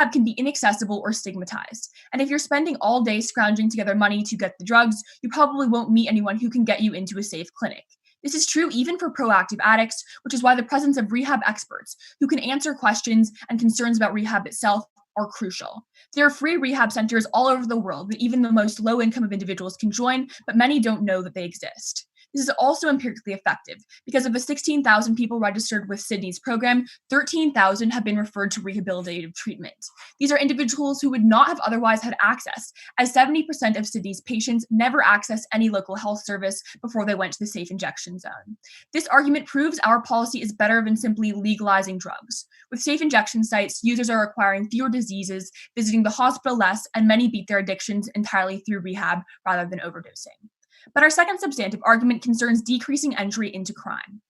can be inaccessible or stigmatized. And if you're spending all day scrounging together money to get the drugs, you probably won't meet anyone who can get you into a safe clinic. This is true even for proactive addicts, which is why the presence of rehab experts who can answer questions and concerns about rehab itself are crucial. There are free rehab centers all over the world that even the most low income of individuals can join, but many don't know that they exist. This is also empirically effective because of the 16,000 people registered with Sydney's program, 13,000 have been referred to rehabilitative treatment. These are individuals who would not have otherwise had access, as 70% of Sydney's patients never access any local health service before they went to the safe injection zone. This argument proves our policy is better than simply legalizing drugs. With safe injection sites, users are acquiring fewer diseases, visiting the hospital less, and many beat their addictions entirely through rehab rather than overdosing. But our second substantive argument concerns decreasing entry into crime.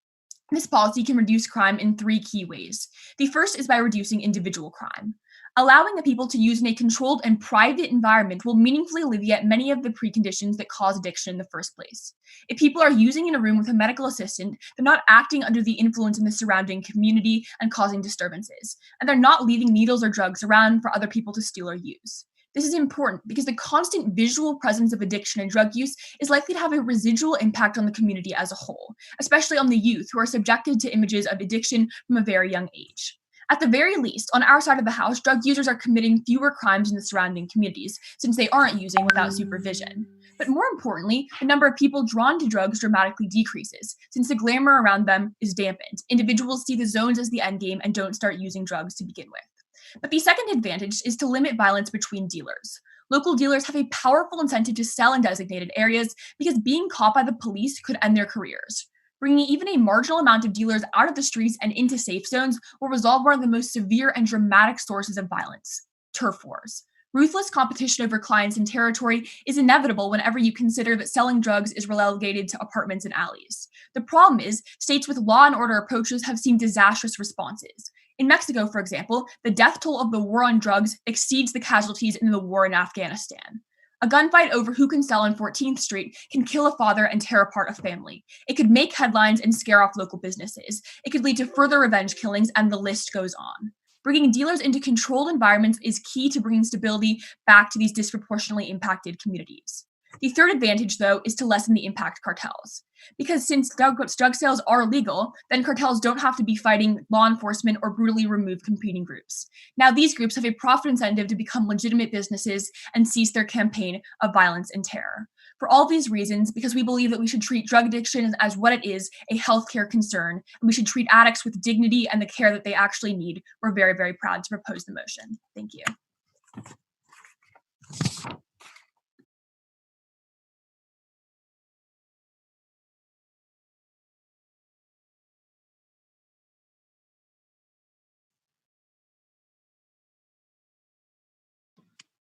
This policy can reduce crime in three key ways. The first is by reducing individual crime. Allowing the people to use in a controlled and private environment will meaningfully alleviate many of the preconditions that cause addiction in the first place. If people are using in a room with a medical assistant, they're not acting under the influence in the surrounding community and causing disturbances, and they're not leaving needles or drugs around for other people to steal or use. This is important because the constant visual presence of addiction and drug use is likely to have a residual impact on the community as a whole, especially on the youth who are subjected to images of addiction from a very young age. At the very least, on our side of the house, drug users are committing fewer crimes in the surrounding communities since they aren't using without supervision. But more importantly, the number of people drawn to drugs dramatically decreases since the glamour around them is dampened. Individuals see the zones as the endgame and don't start using drugs to begin with. But the second advantage is to limit violence between dealers. Local dealers have a powerful incentive to sell in designated areas because being caught by the police could end their careers. Bringing even a marginal amount of dealers out of the streets and into safe zones will resolve one of the most severe and dramatic sources of violence: turf wars. Ruthless competition over clients and territory is inevitable whenever you consider that selling drugs is relegated to apartments and alleys. The problem is, states with law and order approaches have seen disastrous responses. In Mexico, for example, the death toll of the war on drugs exceeds the casualties in the war in Afghanistan. A gunfight over who can sell on 14th Street can kill a father and tear apart a family. It could make headlines and scare off local businesses. It could lead to further revenge killings, and the list goes on. Bringing dealers into controlled environments is key to bringing stability back to these disproportionately impacted communities. The third advantage, though, is to lessen the impact of cartels. Because since drug sales are legal, then cartels don't have to be fighting law enforcement or brutally remove competing groups. Now these groups have a profit incentive to become legitimate businesses and cease their campaign of violence and terror. For all these reasons, because we believe that we should treat drug addiction as what it is, a healthcare concern, and we should treat addicts with dignity and the care that they actually need, we're very, very proud to propose the motion. Thank you.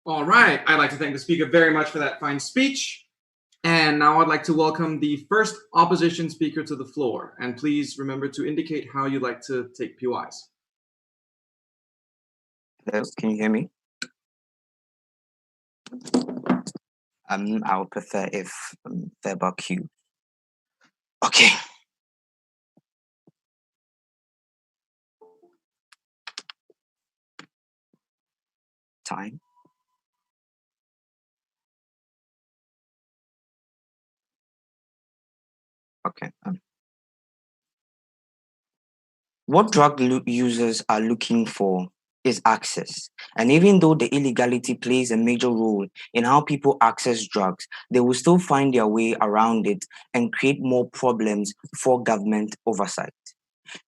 All right, I'd like to thank the speaker very much for that fine speech. And now I'd like to welcome the first opposition speaker to the floor. And please remember to indicate how you'd like to take PYs. Hello, can you hear me? I would prefer if verbal cue. Okay. Time. Okay. What drug users are looking for is access. And even though the illegality plays a major role in how people access drugs, they will still find their way around it and create more problems for government oversight.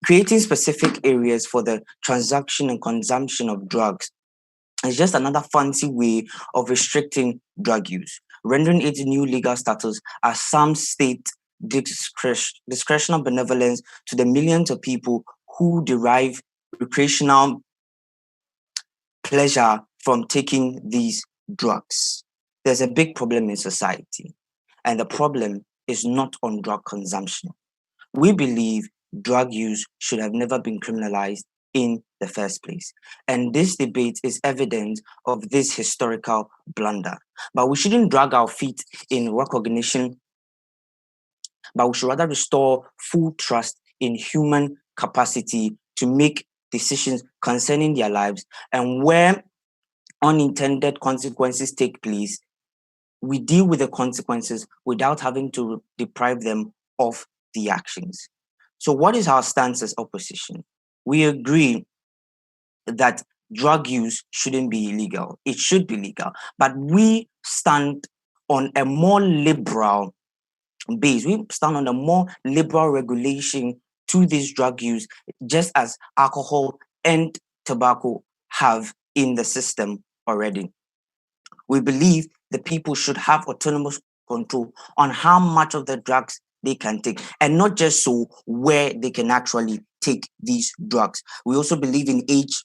Creating specific areas for the transaction and consumption of drugs is just another fancy way of restricting drug use, rendering it new legal status as some state discretional benevolence to the millions of people who derive recreational pleasure from taking these drugs. There's a big problem in society, and the problem is not on drug consumption. We believe drug use should have never been criminalized in the first place. And this debate is evidence of this historical blunder. But we shouldn't drag our feet in recognition, but we should rather restore full trust in human capacity to make decisions concerning their lives, and where unintended consequences take place, we deal with the consequences without having to deprive them of the actions. So, what is our stance as opposition? We agree that drug use shouldn't be illegal. It should be legal. But we stand on a more liberal base. We stand on a more liberal regulation to this drug use, just as alcohol and tobacco have in the system already. We believe the people should have autonomous control on how much of the drugs they can take, and not just so where they can actually take these drugs. We also believe in age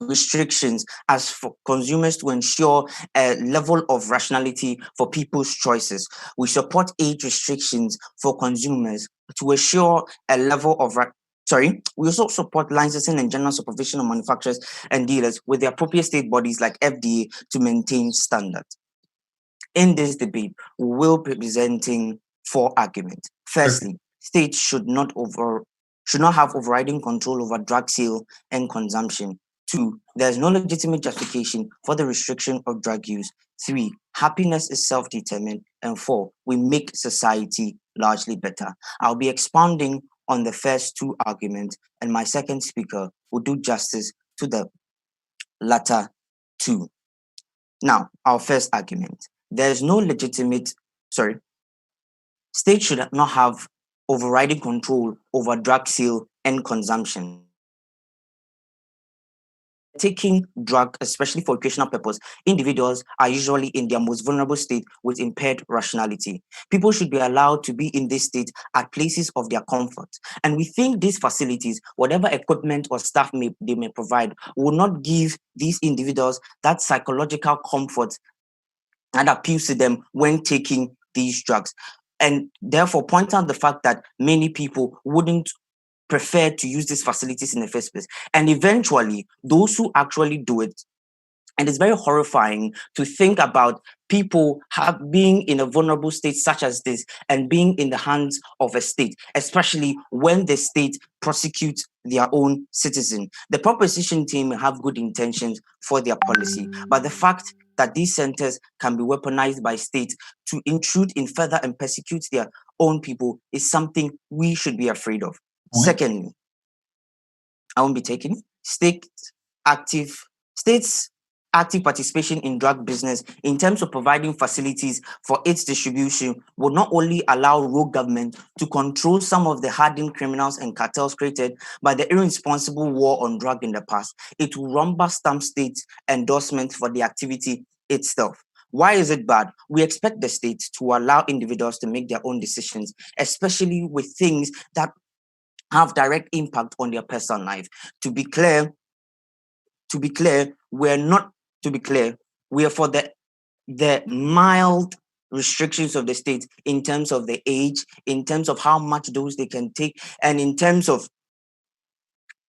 restrictions as for consumers to ensure a level of rationality for people's choices. We support age restrictions for consumers to ensure a level of we also support licensing and general supervision of manufacturers and dealers with the appropriate state bodies like FDA to maintain standards. In this debate, we will be presenting 4 arguments. Firstly, states should not have overriding control over drug sale and consumption. 2, there is no legitimate justification for the restriction of drug use. 3, happiness is self-determined. And 4, we make society largely better. I'll be expounding on the first 2 arguments, and my second speaker will do justice to the latter 2. Now, our first argument. There is no legitimate, states should not have overriding control over drug sale and consumption. Taking drug, especially for recreational purpose, individuals are usually in their most vulnerable state with impaired rationality. People should be allowed to be in this state at places of their comfort. And we think these facilities, whatever equipment or staff they may provide, will not give these individuals that psychological comfort and appeals to them when taking these drugs. And therefore point out the fact that many people wouldn't prefer to use these facilities in the first place. And eventually, those who actually do it, and it's very horrifying to think about people being in a vulnerable state such as this and being in the hands of a state, especially when the state prosecutes their own citizen. The proposition team have good intentions for their policy, but the fact that these centers can be weaponized by states to intrude in further and persecute their own people is something we should be afraid of. Secondly, I won't be taking states' active participation in drug business in terms of providing facilities for its distribution would not only allow rogue government to control some of the hardened criminals and cartels created by the irresponsible war on drug in the past, it will rubber stamp states' endorsement for the activity itself. Why is it bad? We expect the states to allow individuals to make their own decisions, especially with things that have direct impact on their personal life. To be clear, we are for the mild restrictions of the state in terms of the age, in terms of how much dose they can take, and in terms of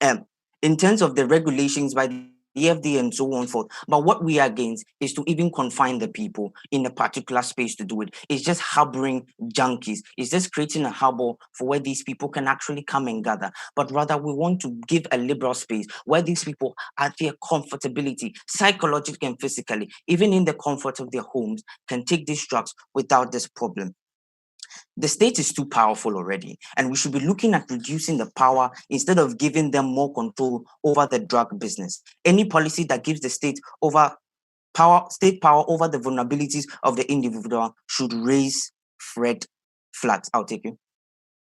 the regulations by the FDA and so on forth. But what we are against is to even confine the people in a particular space to do it. It's just harboring junkies. It's just creating a harbor for where these people can actually come and gather. But rather, we want to give a liberal space where these people at their comfortability, psychologically and physically, even in the comfort of their homes, can take these drugs without this problem. The state is too powerful already, and we should be looking at reducing the power instead of giving them more control over the drug business. Any policy that gives the state power over the vulnerabilities of the individual should raise red flags. I'll take you.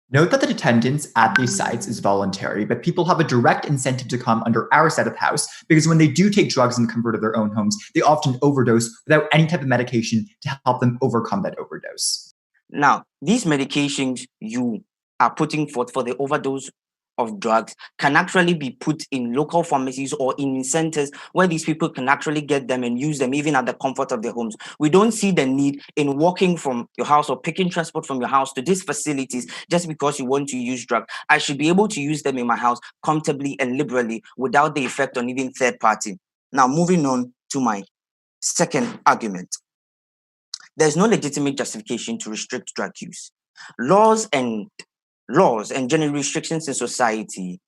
Note that the attendance at these sites is voluntary, but people have a direct incentive to come under our side of the house because when they do take drugs in the comfort of their own homes, they often overdose without any type of medication to help them overcome that overdose. Now, these medications you are putting forth for the overdose of drugs can actually be put in local pharmacies or in centers where these people can actually get them and use them even at the comfort of their homes. We don't see the need in walking from your house or picking transport from your house to these facilities just because you want to use drugs. I should be able to use them in my house comfortably and liberally without the effect on even third party. Now, moving on to my second argument. There's no legitimate justification to restrict drug use. Laws and general restrictions in society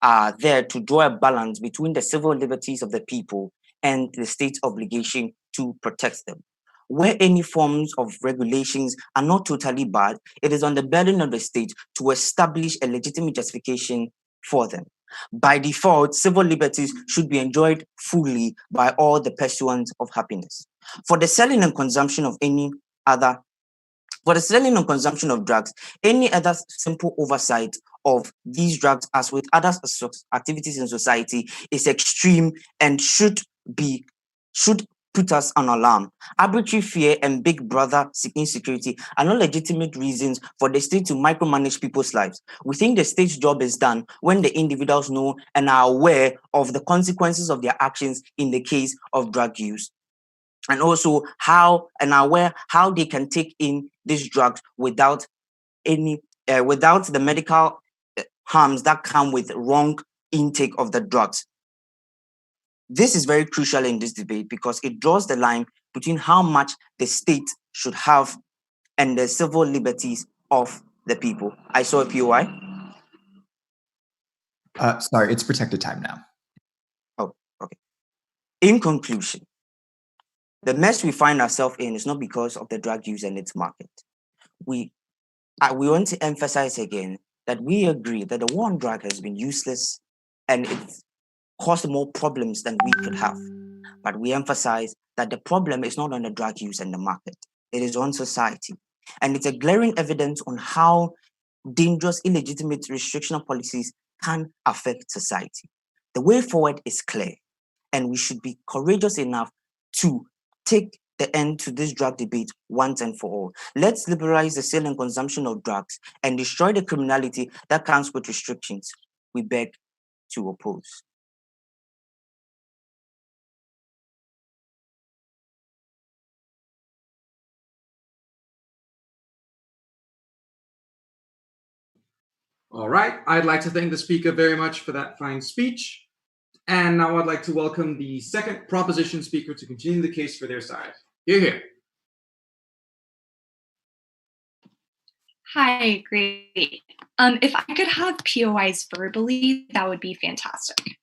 are there to draw a balance between the civil liberties of the people and the state's obligation to protect them. Where any forms of regulations are not totally bad, it is on the burden of the state to establish a legitimate justification for them. By default, civil liberties should be enjoyed fully by all the pursuants of happiness. For the selling and consumption of drugs, any other simple oversight of these drugs, as with other activities in society, is extreme and should put us on alarm. Arbitrary fear and big brother insecurity are not legitimate reasons for the state to micromanage people's lives. We think the state's job is done when the individuals know and are aware of the consequences of their actions in the case of drug use, and also how they can take in these drugs without the medical harms that come with wrong intake of the drugs. This is very crucial in this debate because it draws the line between how much the state should have and the civil liberties of the people. I saw a POI. Sorry, it's protected time now. Oh, okay. In conclusion, the mess we find ourselves in is not because of the drug use and its market. We want to emphasize again that we agree that the war on drug has been useless and it's caused more problems than we could have. But we emphasize that the problem is not on the drug use and the market. It is on society. And it's a glaring evidence on how dangerous, illegitimate restrictional policies can affect society. The way forward is clear, and we should be courageous enough to take the end to this drug debate once and for all. Let's liberalize the sale and consumption of drugs and destroy the criminality that comes with restrictions. We beg to oppose. All right. I'd like to thank the speaker very much for that fine speech. And now I'd like to welcome the second proposition speaker to continue the case for their side. Hear, hear. Hi, great. If I could have POIs verbally, that would be fantastic.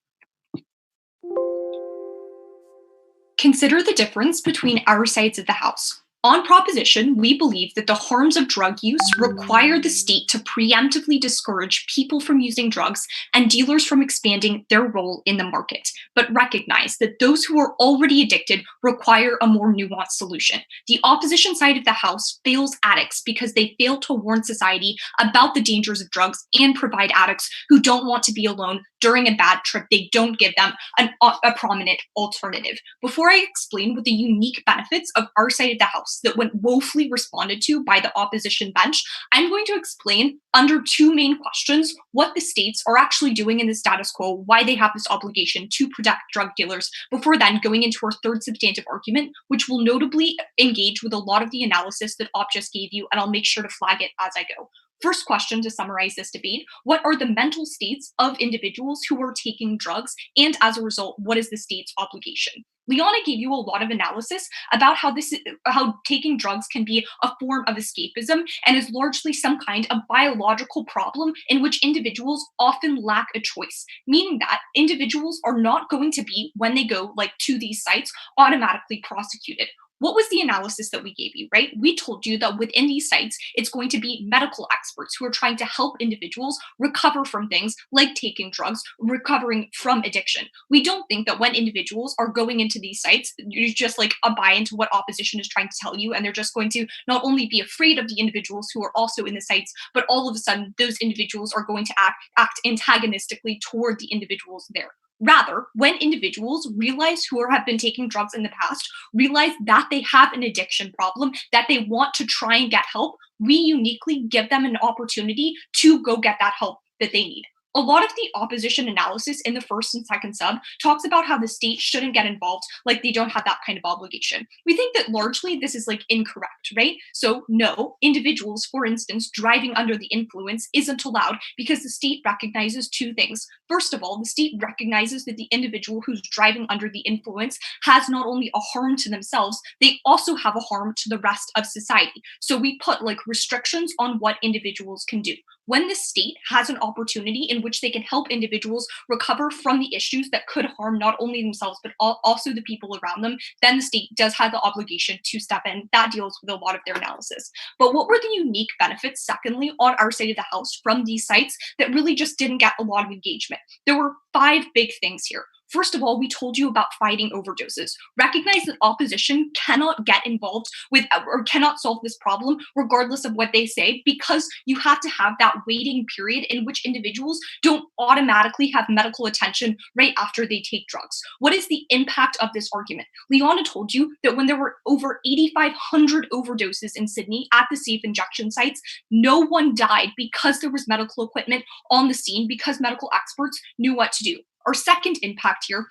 Consider the difference between our sides of the House. On proposition, we believe that the harms of drug use require the state to preemptively discourage people from using drugs and dealers from expanding their role in the market, but recognize that those who are already addicted require a more nuanced solution. The opposition side of the House fails addicts because they fail to warn society about the dangers of drugs and provide addicts who don't want to be alone during a bad trip. They don't give them a prominent alternative. Before I explain what the unique benefits of our side of the House that went woefully responded to by the opposition bench, I'm going to explain under two main questions what the states are actually doing in the status quo, why they have this obligation to protect drug dealers, before then going into our third substantive argument, which will notably engage with a lot of the analysis that Op just gave you, and I'll make sure to flag it as I go. First question to summarize this debate: what are the mental states of individuals who are taking drugs, and as a result, what is the state's obligation? Liana gave you a lot of analysis about how taking drugs can be a form of escapism and is largely some kind of biological problem in which individuals often lack a choice, meaning that individuals are not going to be, when they go to these sites, automatically prosecuted. What was the analysis that we gave you, right? We told you that within these sites, it's going to be medical experts who are trying to help individuals recover from things like taking drugs, recovering from addiction. We don't think that when individuals are going into these sites, you just buy into what opposition is trying to tell you, and they're just going to not only be afraid of the individuals who are also in the sites, but all of a sudden those individuals are going to act antagonistically toward the individuals there. Rather, when individuals realize who have been taking drugs in the past, realize that they have an addiction problem, that they want to try and get help, we uniquely give them an opportunity to go get that help that they need. A lot of the opposition analysis in the first and second sub talks about how the state shouldn't get involved, like they don't have that kind of obligation. We think that largely this is incorrect, right? So no, individuals, for instance, driving under the influence isn't allowed because the state recognizes two things. First of all, the state recognizes that the individual who's driving under the influence has not only a harm to themselves, they also have a harm to the rest of society. So we put restrictions on what individuals can do. When the state has an opportunity in which they can help individuals recover from the issues that could harm not only themselves, but also the people around them, then the state does have the obligation to step in. That deals with a lot of their analysis. But what were the unique benefits, secondly, on our side of the house from these sites that really just didn't get a lot of engagement? There were 5 big things here. First of all, we told you about fighting overdoses. Recognize that opposition cannot get involved with or cannot solve this problem regardless of what they say, because you have to have that waiting period in which individuals don't automatically have medical attention right after they take drugs. What is the impact of this argument? Liana told you that when there were over 8,500 overdoses in Sydney at the safe injection sites, no one died because there was medical equipment on the scene, because medical experts knew what to do. Our second impact here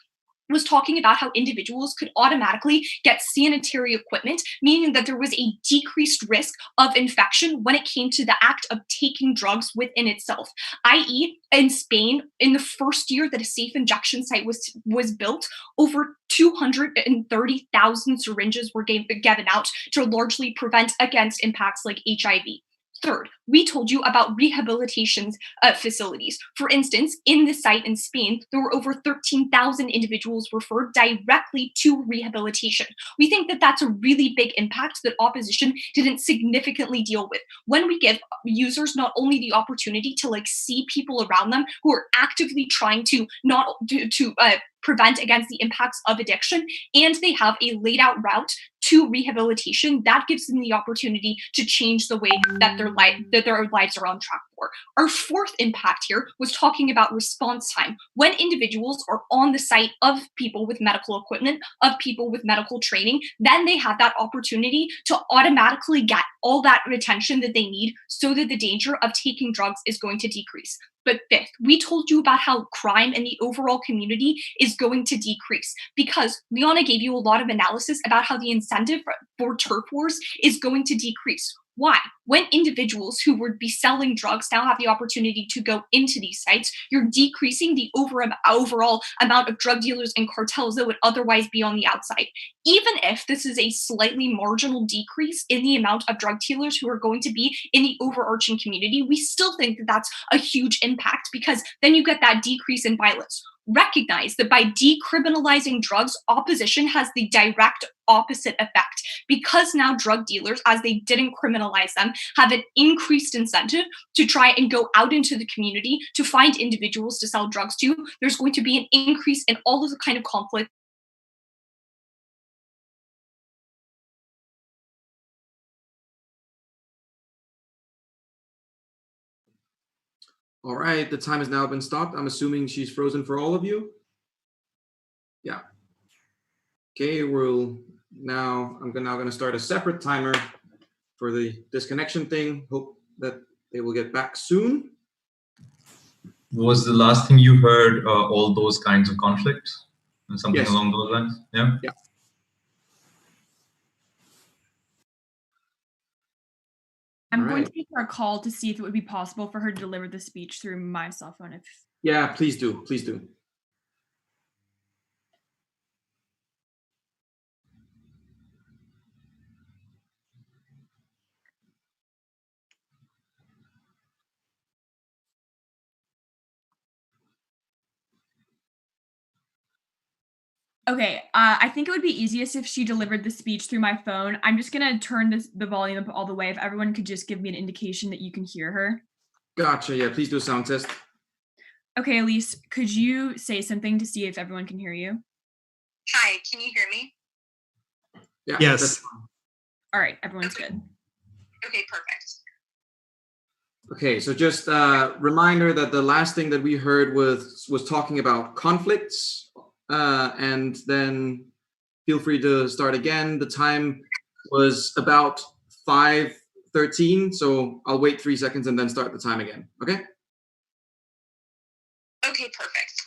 was talking about how individuals could automatically get sanitary equipment, meaning that there was a decreased risk of infection when it came to the act of taking drugs within itself. I.e., in Spain, in the first year that a safe injection site was built, over 230,000 syringes were given out to largely prevent against impacts like HIV. Third, we told you about rehabilitation facilities. For instance, in the site in Spain, there were over 13,000 individuals referred directly to rehabilitation. We think that that's a really big impact that opposition didn't significantly deal with. When we give users not only the opportunity to see people around them who are actively trying to prevent against the impacts of addiction, and they have a laid out route to rehabilitation, that gives them the opportunity to change the way that their lives are on track for. Our fourth impact here was talking about response time. When individuals are on the site of people with medical equipment, of people with medical training, then they have that opportunity to automatically get all that attention that they need so that the danger of taking drugs is going to decrease. But fifth, we told you about how crime in the overall community is going to decrease, because Liana gave you a lot of analysis about how the incentive for turf wars is going to decrease. Why? When individuals who would be selling drugs now have the opportunity to go into these sites, you're decreasing the overall amount of drug dealers and cartels that would otherwise be on the outside. Even if this is a slightly marginal decrease in the amount of drug dealers who are going to be in the overarching community, we still think that that's a huge impact, because then you get that decrease in violence. Recognize that by decriminalizing drugs, opposition has the direct opposite effect, because now drug dealers, as they didn't criminalize them, have an increased incentive to try and go out into the community to find individuals to sell drugs to. There's going to be an increase in all of the kind of conflict. All right, the time has now been stopped. I'm assuming she's frozen for all of you. Yeah. Okay, I'm now going to start a separate timer for the disconnection thing. Hope that they will get back soon. Was the last thing you heard all those kinds of conflicts? Something Yes. along those lines? Yeah? Yeah. I'm going to take her a call to see if it would be possible for her to deliver the speech through my cell phone. Yeah, please do. Please do. Okay, I think it would be easiest if she delivered the speech through my phone. I'm just going to turn the volume up all the way. If everyone could just give me an indication that you can hear her. Gotcha. Yeah, please do a sound test. Okay, Elise, could you say something to see if everyone can hear you? Hi, can you hear me? Yeah. Yes. All right, everyone's good. Okay, perfect. Okay, so just a reminder that the last thing that we heard was talking about conflicts, and then feel free to start again. The time was about 5:13, so I'll wait 3 seconds and then start the time again. Okay? Okay, perfect.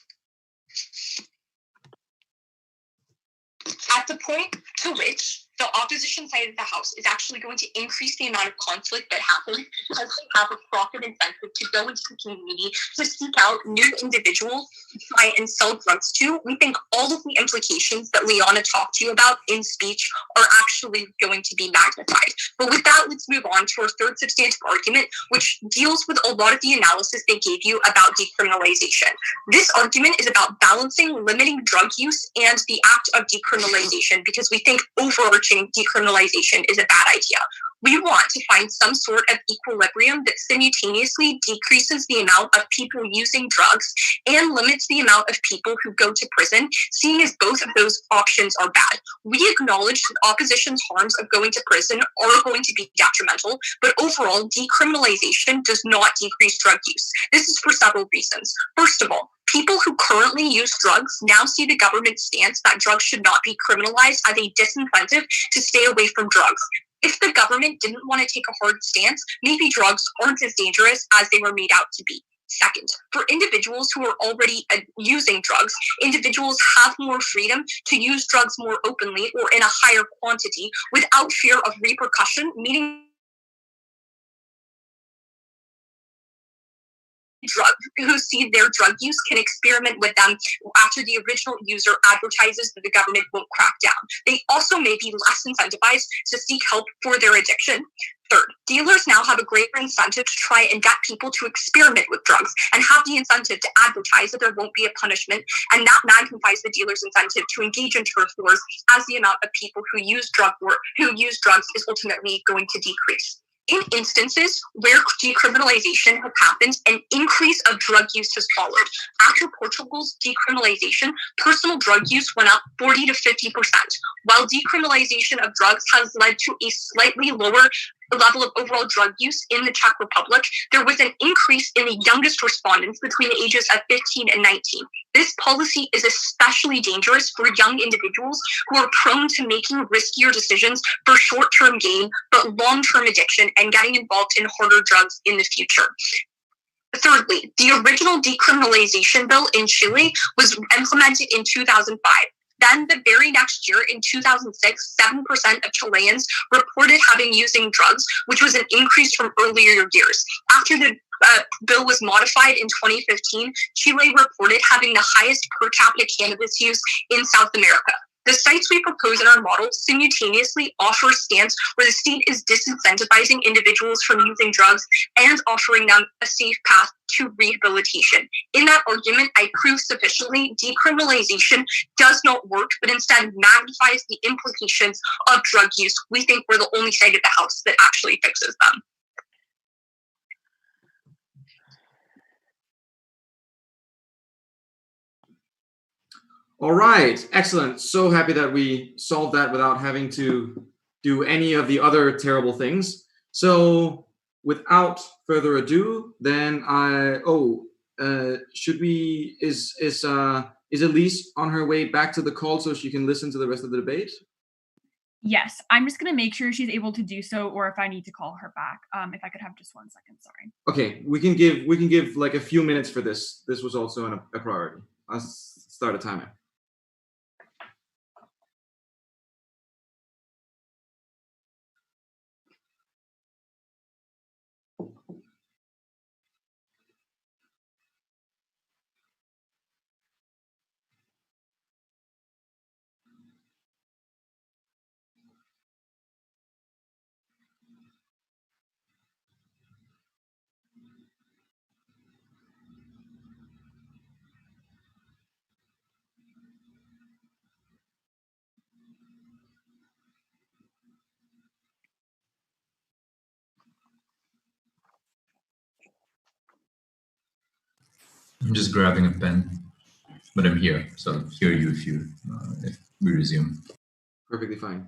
At the point to which the opposition side of the House is actually going to increase the amount of conflict that happens because they have a profit incentive to go into the community to seek out new individuals to try and sell drugs to. We think all of the implications that Liana talked to you about in speech are actually going to be magnified. But with that, let's move on to our third substantive argument, which deals with a lot of the analysis they gave you about decriminalization. This argument is about balancing limiting drug use and the act of decriminalization, because we think overarching decriminalization is a bad idea. We want to find some sort of equilibrium that simultaneously decreases the amount of people using drugs and limits the amount of people who go to prison, seeing as both of those options are bad. We acknowledge that opposition's harms of going to prison are going to be detrimental, but overall, decriminalization does not decrease drug use. This is for several reasons. First of all, people who currently use drugs now see the government's stance that drugs should not be criminalized as a disincentive to stay away from drugs. If the government didn't want to take a hard stance, maybe drugs aren't as dangerous as they were made out to be. Second, for individuals who are already using drugs, individuals have more freedom to use drugs more openly or in a higher quantity without fear of repercussion, meaning who see their drug use can experiment with them after the original user advertises that the government won't crack down. They also may be less incentivized to seek help for their addiction. Third, dealers now have a greater incentive to try and get people to experiment with drugs and have the incentive to advertise that there won't be a punishment, and that magnifies the dealer's incentive to engage in turf wars as the amount of people who use drugs is ultimately going to decrease. In instances where decriminalization has happened, an increase of drug use has followed. After Portugal's decriminalization, personal drug use went up 40 to 50%, while decriminalization of drugs has led to a slightly lower level of overall drug use in the Czech Republic. There was an increase in the youngest respondents between the ages of 15 and 19. This policy is especially dangerous for young individuals who are prone to making riskier decisions for short-term gain, but long-term addiction and getting involved in harder drugs in the future. Thirdly, the original decriminalization bill in Chile was implemented in 2005. Then the very next year, in 2006, 7% of Chileans reported having using drugs, which was an increase from earlier years. After the bill was modified in 2015, Chile reported having the highest per capita cannabis use in South America. The sites we propose in our model simultaneously offer a stance where the state is disincentivizing individuals from using drugs and offering them a safe path to rehabilitation. In that argument, I prove sufficiently decriminalization does not work, but instead magnifies the implications of drug use. We think we're the only side of the House that actually fixes them. All right, excellent. So happy that we solved that without having to do any of the other terrible things. So without further ado, then is Elise on her way back to the call so she can listen to the rest of the debate? Yes, I'm just going to make sure she's able to do so, or if I need to call her back. If I could have just 1 second, sorry. Okay, we can give like a few minutes for this. This was also a priority. I'll start a timer. I'm just grabbing a pen, but I'm here, so I'll hear you if we resume. Perfectly fine.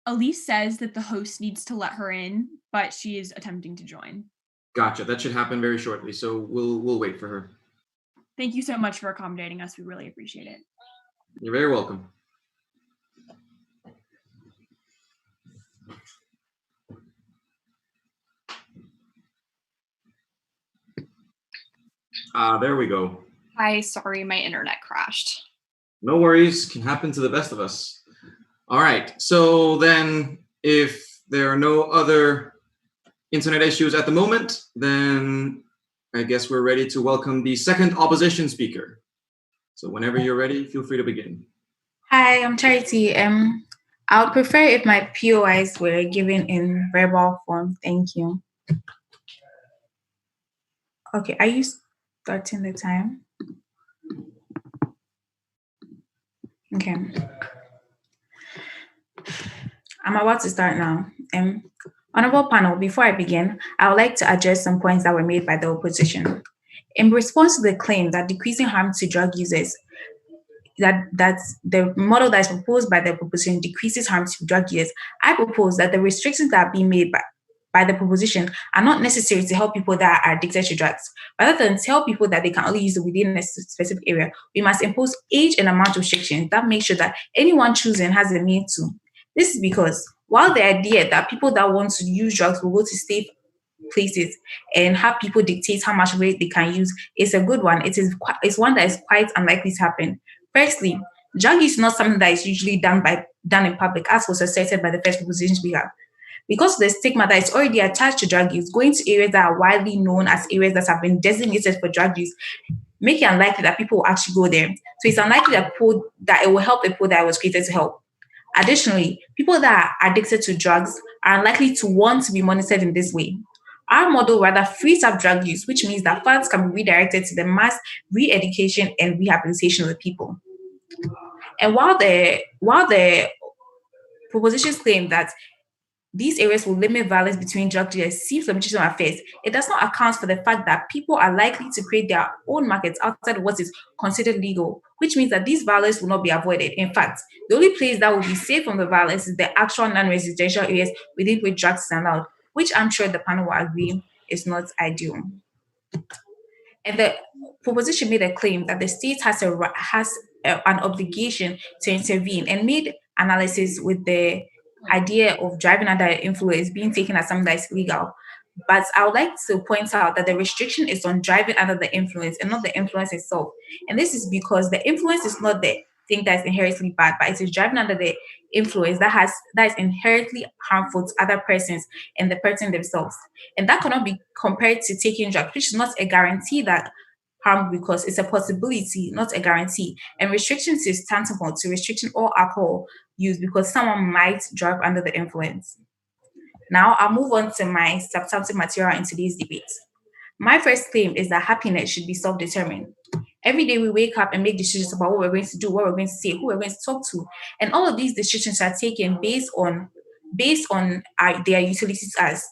Elise says that the host needs to let her in, but she is attempting to join. Gotcha. That should happen very shortly, so we'll wait for her. Thank you so much for accommodating us. We really appreciate it. You're very welcome. There we go. Hi, sorry, my internet crashed. No worries, can happen to the best of us. All right, so then if there are no other internet issues at the moment, then I guess we're ready to welcome the second opposition speaker. So whenever you're ready, feel free to begin. Hi, I'm Charity. I would prefer if my POIs were given in verbal form. Thank you. Okay, are you starting the time? Okay. I'm about to start now. Honorable panel, before I begin, I would like to address some points that were made by the opposition. In response to the claim that decreasing harm to drug users, that the model that is proposed by the proposition decreases harm to drug users, I propose that the restrictions that are being made by the proposition are not necessary to help people that are addicted to drugs. Rather than tell people that they can only use it within a specific area, we must impose age and amount restrictions that make sure that anyone choosing has a means to. This is because while the idea that people that want to use drugs will go to safe places and have people dictate how much weight they can use is a good one, it's one that is quite unlikely to happen. Firstly, drug use is not something that is usually done in public, as was asserted by the first proposition speaker. Because of the stigma that is already attached to drug use, going to areas that are widely known as areas that have been designated for drug use make it unlikely that people will actually go there. So it's unlikely that it will help the people that it was created to help. Additionally, people that are addicted to drugs are unlikely to want to be monitored in this way. Our model rather frees up drug use, which means that funds can be redirected to the mass re-education and rehabilitation of the people. And while the propositions claim that these areas will limit violence between drug dealers seems limitation of affairs, it does not account for the fact that people are likely to create their own markets outside of what is considered legal, which means that these violence will not be avoided. In fact, the only place that will be safe from the violence is the actual non-residential areas within which drugs is allowed, which I'm sure the panel will agree is not ideal. And the proposition made a claim that the state has an obligation to intervene and made analysis with the idea of driving under influence being taken as something that is illegal. But I would like to point out that the restriction is on driving under the influence and not the influence itself. And this is because the influence is not the thing that is inherently bad, but it is driving under the influence that is inherently harmful to other persons and the person themselves. And that cannot be compared to taking drugs, which is not a guarantee that harm because it's a possibility, not a guarantee. And restrictions is tantamount to restricting all alcohol use because someone might drive under the influence. Now I'll move on to my substantive material in today's debate. My first claim is that happiness should be self-determined. Every day we wake up and make decisions about what we're going to do, what we're going to say, who we're going to talk to, and all of these decisions are taken based on their utilities to us.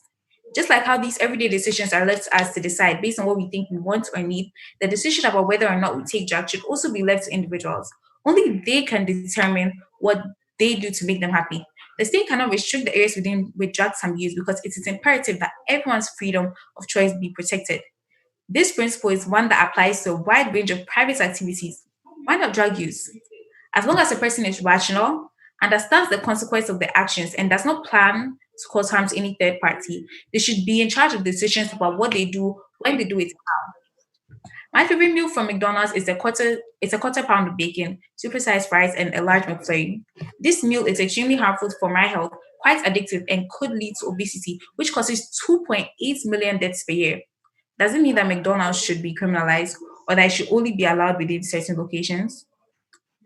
Just like how these everyday decisions are left to us to decide based on what we think we want or need, the decision about whether or not we take drugs should also be left to individuals. Only they can determine what they do to make them happy. The state cannot restrict the areas within which drugs can be used because it is imperative that everyone's freedom of choice be protected. This principle is one that applies to a wide range of private activities. Why not drug use? As long as a person is rational, understands the consequence of their actions, and does not plan to cause harm to any third party, they should be in charge of decisions about what they do, when they do it, how. My favorite meal from McDonald's is a quarter pound of bacon, supersized fries, and a large McFlurry. This meal is extremely harmful for my health, quite addictive, and could lead to obesity, which causes 2.8 million deaths per year. Does it mean that McDonald's should be criminalized or that it should only be allowed within certain locations?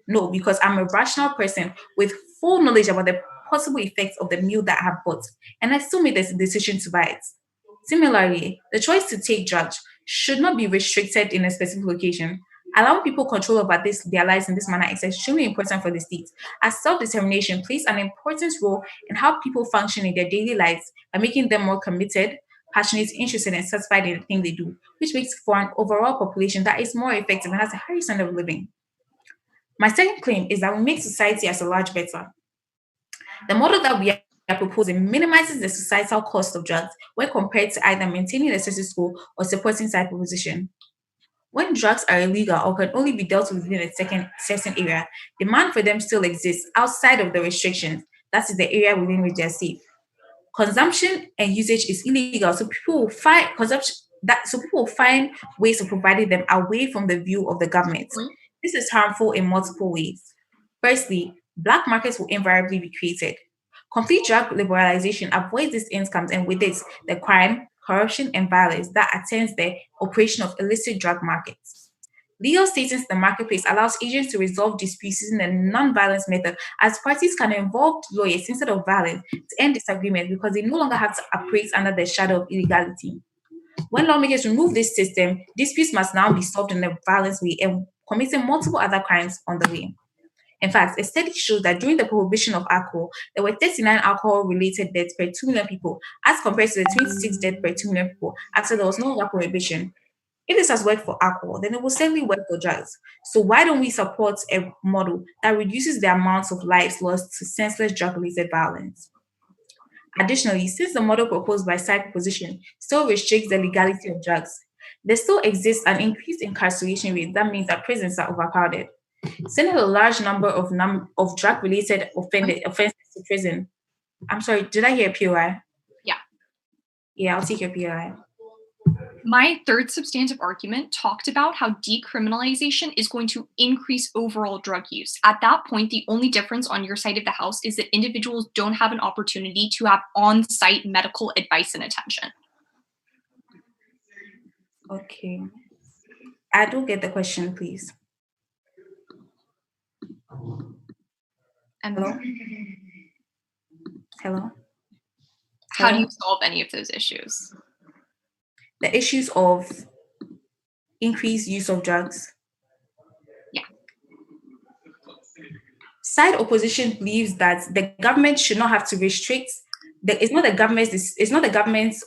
No, because I'm a rational person with full knowledge about the possible effects of the meal that I have bought, and I still made the decision to buy it. Similarly, the choice to take drugs should not be restricted in a specific location. Allowing people control over their lives in this manner is extremely important for the state, as self-determination plays an important role in how people function in their daily lives by making them more committed, passionate, interested, and satisfied in the thing they do, which makes for an overall population that is more effective and has a higher standard of living. My second claim is that we make society as a large better. The model that we are proposing minimizes the societal cost of drugs when compared to either maintaining the status quo or supporting side proposition. When drugs are illegal or can only be dealt with within a certain area, demand for them still exists outside of the restrictions, that is the area within which they are safe. Consumption and usage is illegal, so people will fight consumption. So people find ways of providing them away from the view of the government. This is harmful in multiple ways. Firstly, black markets will invariably be created. Complete drug liberalization avoids these incomes and with it, the crime, corruption, and violence that attends the operation of illicit drug markets. Legal status in the marketplace allows agents to resolve disputes using a non-violence method, as parties can involve lawyers instead of violence to end disagreement because they no longer have to operate under the shadow of illegality. When lawmakers remove this system, disputes must now be solved in a violent way and committing multiple other crimes on the way. In fact, a study shows that during the prohibition of alcohol, there were 39 alcohol-related deaths per 2 million people, as compared to the 26 deaths per 2 million people after there was no longer prohibition. If this has worked for alcohol, then it will certainly work for drugs. So why don't we support a model that reduces the amount of lives lost to senseless drug-related violence? Additionally, since the model proposed by side proposition still restricts the legality of drugs, there still exists an increased incarceration rate that means that prisons are overcrowded. Sending a large number of drug-related offenses to prison. I'm sorry, did I hear POI? Yeah. Yeah, I'll take your POI. My third substantive argument talked about how decriminalization is going to increase overall drug use. At that point, the only difference on your side of the house is that individuals don't have an opportunity to have on-site medical advice and attention. Okay. I don't get the question, please. Hello? Hello? How do you solve any of those issues? The issues of increased use of drugs. Yeah. Side opposition believes that the government should not have to restrict. It's not the government's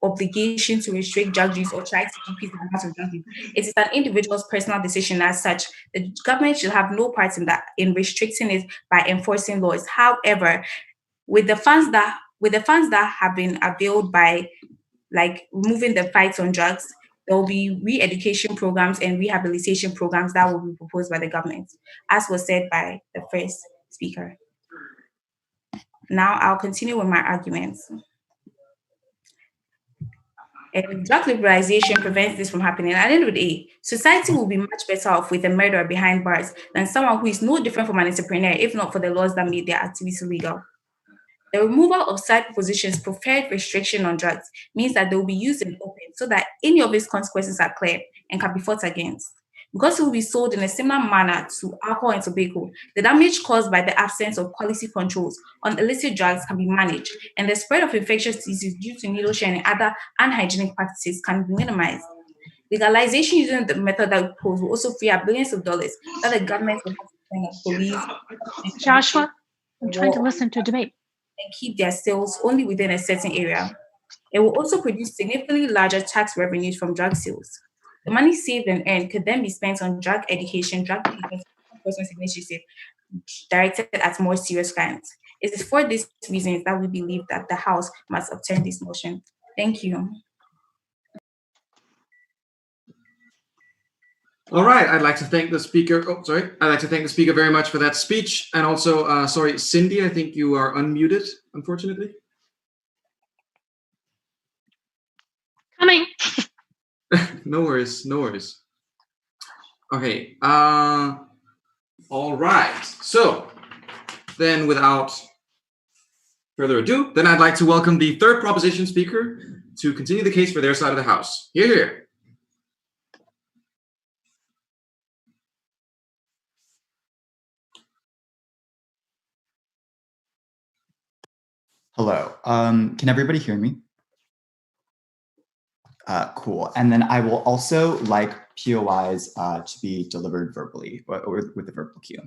obligation to restrict drug use or try to increase the amount of drug use. It is an individual's personal decision. As such, the government should have no part in restricting it by enforcing laws. However, with the funds that have been availed by like removing the fight on drugs, there will be re-education programs and rehabilitation programs that will be proposed by the government, as was said by the first speaker. Now I'll continue with my arguments. Drug liberalization prevents this from happening. At the end of the day, society will be much better off with a murderer behind bars than someone who is no different from an entrepreneur, if not for the laws that made their activity legal. The removal of side proposition's preferred restriction on drugs means that they will be used in open so that any of its consequences are clear and can be fought against. Because it will be sold in a similar manner to alcohol and tobacco, the damage caused by the absence of quality controls on illicit drugs can be managed, and the spread of infectious diseases due to needle sharing and other unhygienic practices can be minimized. Legalization using the method that we propose will also free up billions of dollars that the government will have to spend on police. Joshua, I'm trying to listen to a debate. And keep their sales only within a certain area. It will also produce significantly larger tax revenues from drug sales. The money saved and earned could then be spent on drug education, drug treatment, enforcement initiatives directed at more serious crimes. It is for these reasons that we believe that the House must obtain this motion. Thank you. All right, I'd like to thank the speaker. I'd like to thank the speaker very much for that speech. And also, Cindy, I think you are unmuted, unfortunately. Coming. No worries. Okay. All right. So then without further ado, then I'd like to welcome the third proposition speaker to continue the case for their side of the House. Here. Hello. Can everybody hear me? Cool. And then I will also like POIs to be delivered verbally or with the verbal cue.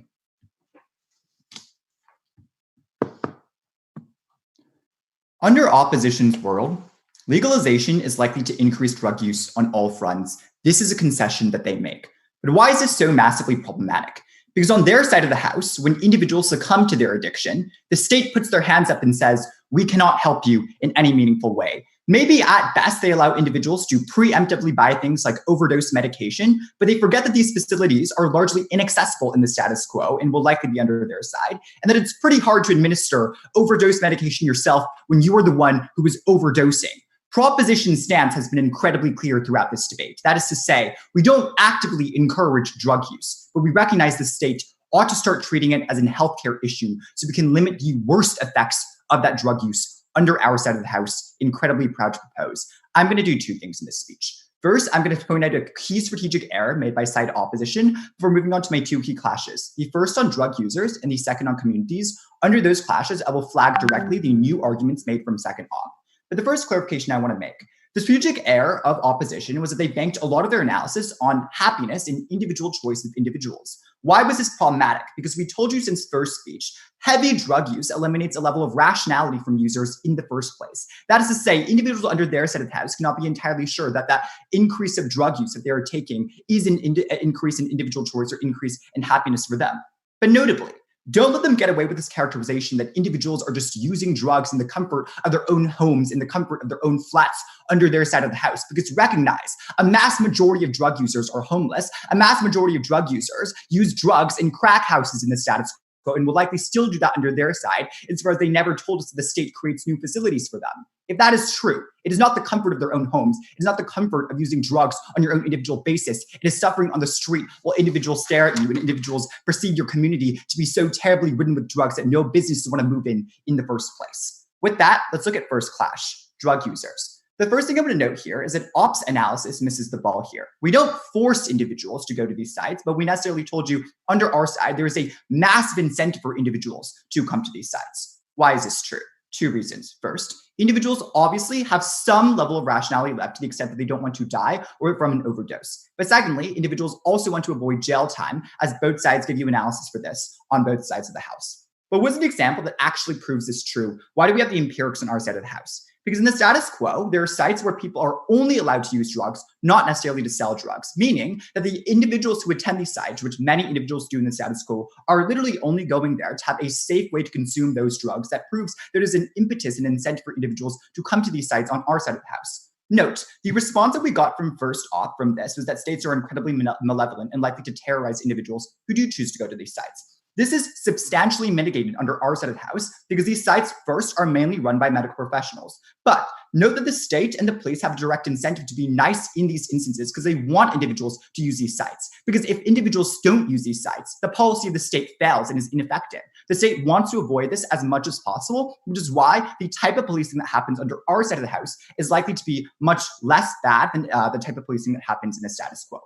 Under opposition's world, legalization is likely to increase drug use on all fronts. This is a concession that they make. But why is this so massively problematic? Because on their side of the house, when individuals succumb to their addiction, the state puts their hands up and says, we cannot help you in any meaningful way. Maybe at best they allow individuals to preemptively buy things like overdose medication, but they forget that these facilities are largely inaccessible in the status quo and will likely be under their side, and that it's pretty hard to administer overdose medication yourself when you are the one who is overdosing. Proposition's stance has been incredibly clear throughout this debate. That is to say, we don't actively encourage drug use, but we recognize the state ought to start treating it as a healthcare issue so we can limit the worst effects of that drug use under our side of the House. Incredibly proud to propose. I'm going to do two things in this speech. First, I'm going to point out a key strategic error made by side opposition before moving on to my two key clashes. The first on drug users and the second on communities. Under those clashes, I will flag directly the new arguments made from second op. But the first clarification I want to make, the strategic error of opposition was that they banked a lot of their analysis on happiness and individual choice of individuals. Why was this problematic? Because we told you since first speech, heavy drug use eliminates a level of rationality from users in the first place. That is to say, individuals under their side of the House cannot be entirely sure that that increase of drug use that they are taking is an increase in individual choice or increase in happiness for them. But notably, don't let them get away with this characterization that individuals are just using drugs in the comfort of their own homes, in the comfort of their own flats under their side of the House. Because recognize, a mass majority of drug users are homeless. A mass majority of drug users use drugs in crack houses in the status quo and will likely still do that under their side, as far as they never told us that the state creates new facilities for them. If that is true, it is not the comfort of their own homes. It is not the comfort of using drugs on your own individual basis. It is suffering on the street while individuals stare at you and individuals perceive your community to be so terribly ridden with drugs that no business want to move in the first place. With that, let's look at first clash, drug users. The first thing I'm going to note here is that ops analysis misses the ball here. We don't force individuals to go to these sites, but we necessarily told you under our side, there is a massive incentive for individuals to come to these sites. Why is this true? Two reasons. First, individuals obviously have some level of rationality left to the extent that they don't want to die or from an overdose. But secondly, individuals also want to avoid jail time, as both sides give you analysis for this on both sides of the House. But what's an example that actually proves this true? Why do we have the empirics on our side of the House? Because in the status quo, there are sites where people are only allowed to use drugs, not necessarily to sell drugs, meaning that the individuals who attend these sites, which many individuals do in the status quo, are literally only going there to have a safe way to consume those drugs. That proves there is an impetus and incentive for individuals to come to these sites on our side of the House. Note, the response that we got from first op from this was that states are incredibly malevolent and likely to terrorize individuals who do choose to go to these sites. This is substantially mitigated under our side of the House because these sites first are mainly run by medical professionals. But note that the state and the police have a direct incentive to be nice in these instances because they want individuals to use these sites. Because if individuals don't use these sites, the policy of the state fails and is ineffective. The state wants to avoid this as much as possible, which is why the type of policing that happens under our side of the House is likely to be much less bad than the type of policing that happens in the status quo.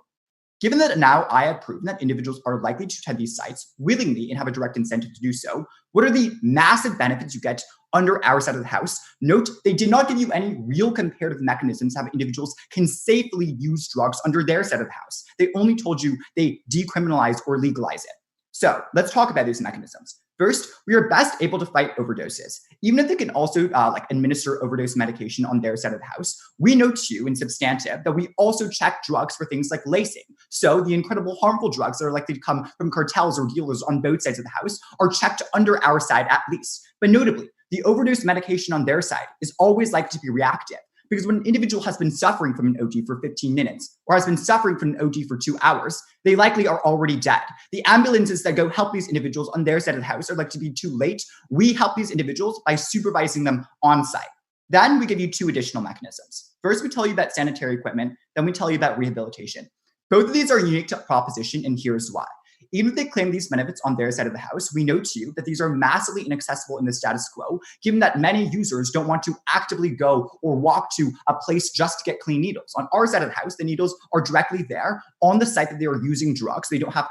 Given that now I have proven that individuals are likely to attend these sites willingly and have a direct incentive to do so, what are the massive benefits you get under our side of the House? Note, they did not give you any real comparative mechanisms to have individuals can safely use drugs under their side of the House. They only told you they decriminalize or legalize it. So let's talk about these mechanisms. First, we are best able to fight overdoses. Even if they can also administer overdose medication on their side of the House, we note to you in substantive that we also check drugs for things like lacing. So the incredible harmful drugs that are likely to come from cartels or dealers on both sides of the House are checked under our side at least. But notably, the overdose medication on their side is always likely to be reactive. Because when an individual has been suffering from an OD for 15 minutes or has been suffering from an OD for 2 hours, they likely are already dead. The ambulances that go help these individuals on their side of the House are likely to be too late. We help these individuals by supervising them on site. Then we give you two additional mechanisms. First, we tell you about sanitary equipment. Then we tell you about rehabilitation. Both of these are unique to proposition, and here's why. Even if they claim these benefits on their side of the House, we note to you that these are massively inaccessible in the status quo, given that many users don't want to actively go or walk to a place just to get clean needles. On our side of the House, the needles are directly there on the site that they are using drugs. They don't have